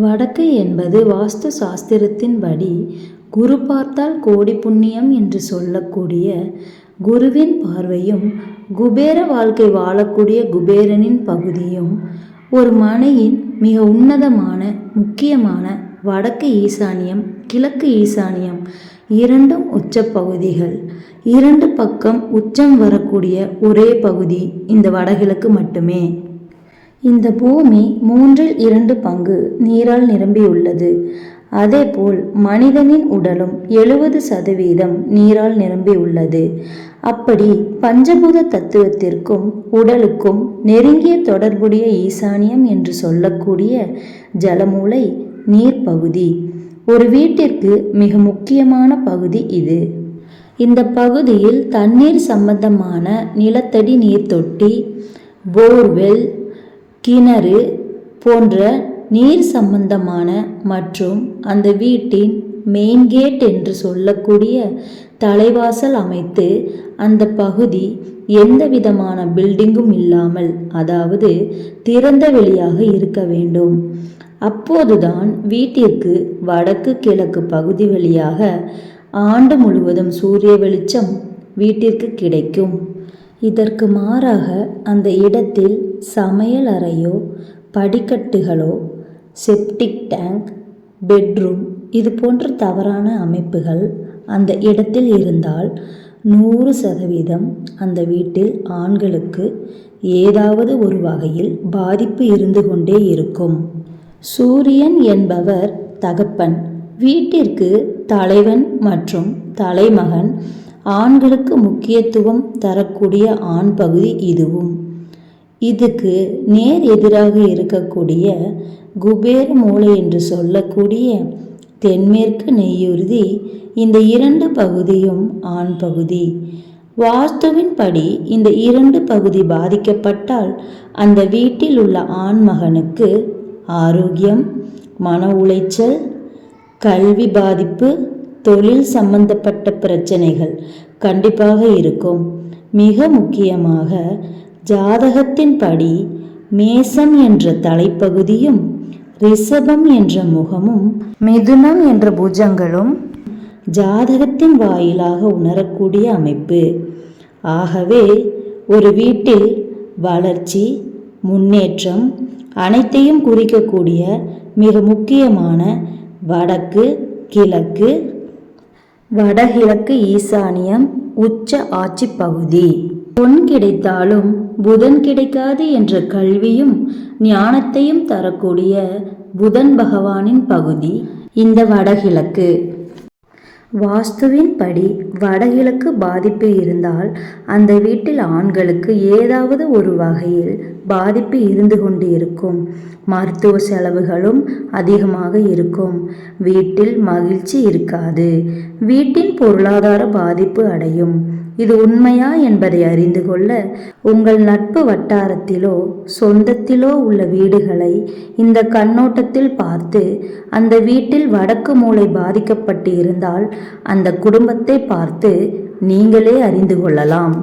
வடக்கு என்பது வாஸ்து சாஸ்திரத்தின்படி குரு பார்த்தால் கோடி புண்ணியம் என்று சொல்லக்கூடிய குருவின் பார்வையும் குபேர வாழ்க்கை வாழக்கூடிய குபேரனின் பகுதியும் ஒரு மனையின் மிக உன்னதமான முக்கியமான வடக்கு ஈசானியம் கிழக்கு ஈசானியம் இரண்டும் உச்ச பகுதிகள். இரண்டு பக்கம் உச்சம் வரக்கூடிய ஒரே பகுதி இந்த வடகிழக்கு மட்டுமே. இந்த பூமி 2/3 பங்கு நீரால் நிரம்பியுள்ளது. அதேபோல் மனிதனின் உடலும் 70% நீரால் நிரம்பியுள்ளது. அப்படி பஞ்சபூத தத்துவத்திற்கும் உடலுக்கும் நெருங்கிய தொடர்புடைய ஈசானியம் என்று சொல்லக்கூடிய ஜலமூலை நீர்ப்பகுதி ஒரு வீட்டிற்கு மிக முக்கியமான பகுதி இது. இந்த பகுதியில் தண்ணீர் சம்பந்தமான நிலத்தடி நீர் தொட்டி, போர்வெல், கிணறு போன்ற நீர் சம்பந்தமான மற்றும் அந்த வீட்டின் மெயின் கேட் என்று சொல்லக்கூடிய தலைவாசல் அமைத்து அந்த பகுதி எந்த விதமான பில்டிங்கும் இல்லாமல், அதாவது திறந்த வெளியாக இருக்க வேண்டும். அப்போதுதான் வீட்டிற்கு வடக்கு கிழக்கு பகுதி வழியாக ஆண்டு முழுவதும் சூரிய வெளிச்சம் வீட்டிற்கு கிடைக்கும். இதற்கு மாறாக அந்த இடத்தில் சமையல் அறையோ படிக்கட்டுகளோ செப்டிக் டேங்க், பெட்ரூம் இது போன்ற தவறான அமைப்புகள் அந்த இடத்தில் இருந்தால் 100% அந்த வீட்டில் ஆண்களுக்கு ஏதாவது ஒரு வகையில் பாதிப்பு இருந்து கொண்டே இருக்கும். சூரியன் என்பவர் தகப்பன், வீட்டிற்கு தலைவன் மற்றும் தலைமகன், ஆண்களுக்கு முக்கியத்துவம் தரக்கூடிய ஆண் பகுதி இதுவும். இதுக்கு நேர் எதிராக இருக்கக்கூடிய குபேர மூலை என்று சொல்லக்கூடிய தென்மேற்கு நெய்யுறுதி இந்த 2 பகுதியும் ஆண் பகுதி. வாஸ்துவின் படி இந்த 2 பகுதி பாதிக்கப்பட்டால் அந்த வீட்டில் உள்ள ஆண் மகனுக்கு ஆரோக்கியம், மன உளைச்சல், கல்வி பாதிப்பு, தொழில் சம்பந்தப்பட்ட பிரச்சனைகள் கண்டிப்பாக இருக்கும். மிக முக்கியமாக ஜாதகத்தின் படி மேசம் என்ற தலைப்பகுதியும், ரிஷபம் என்ற முகமும், மிதுனம் என்ற புஜங்களும் ஜாதகத்தின் வாயிலாக உணரக்கூடிய அமைப்பு. ஆகவே ஒரு வீட்டில் வளர்ச்சி, முன்னேற்றம் அனைத்தையும் குறிக்கக்கூடிய மிக முக்கியமான வடக்கு கிழக்கு வடகிழக்கு ஈசானியம் உச்ச ஆட்சி பகுதி. பொன் கிடைத்தாலும் புதன் கிடைக்காது என்ற கல்வியும் ஞானத்தையும் தரக்கூடிய புதன் பகவானின் பகுதி இந்த வடகிழக்கு. வாஸ்துவின் படி வடகிழக்கு பாதிப்பு இருந்தால் அந்த வீட்டில் ஆண்களுக்கு ஏதாவது ஒரு வகையில் பாதிப்பு இருந்து கொண்டு இருக்கும். மருத்துவ செலவுகளும் அதிகமாக இருக்கும். வீட்டில் மகிழ்ச்சி இருக்காது. வீட்டின் பொருளாதார பாதிப்பு அடையும். இது உண்மையா என்பதை அறிந்து கொள்ள உங்கள் நட்பு வட்டாரத்திலோ சொந்தத்திலோ உள்ள வீடுகளை இந்த கண்ணோட்டத்தில் பார்த்து அந்த வீட்டில் வடக்கு மூலை பாதிக்கப்பட்டு இருந்தால் அந்த குடும்பத்தை பார்த்து நீங்களே அறிந்து கொள்ளலாம்.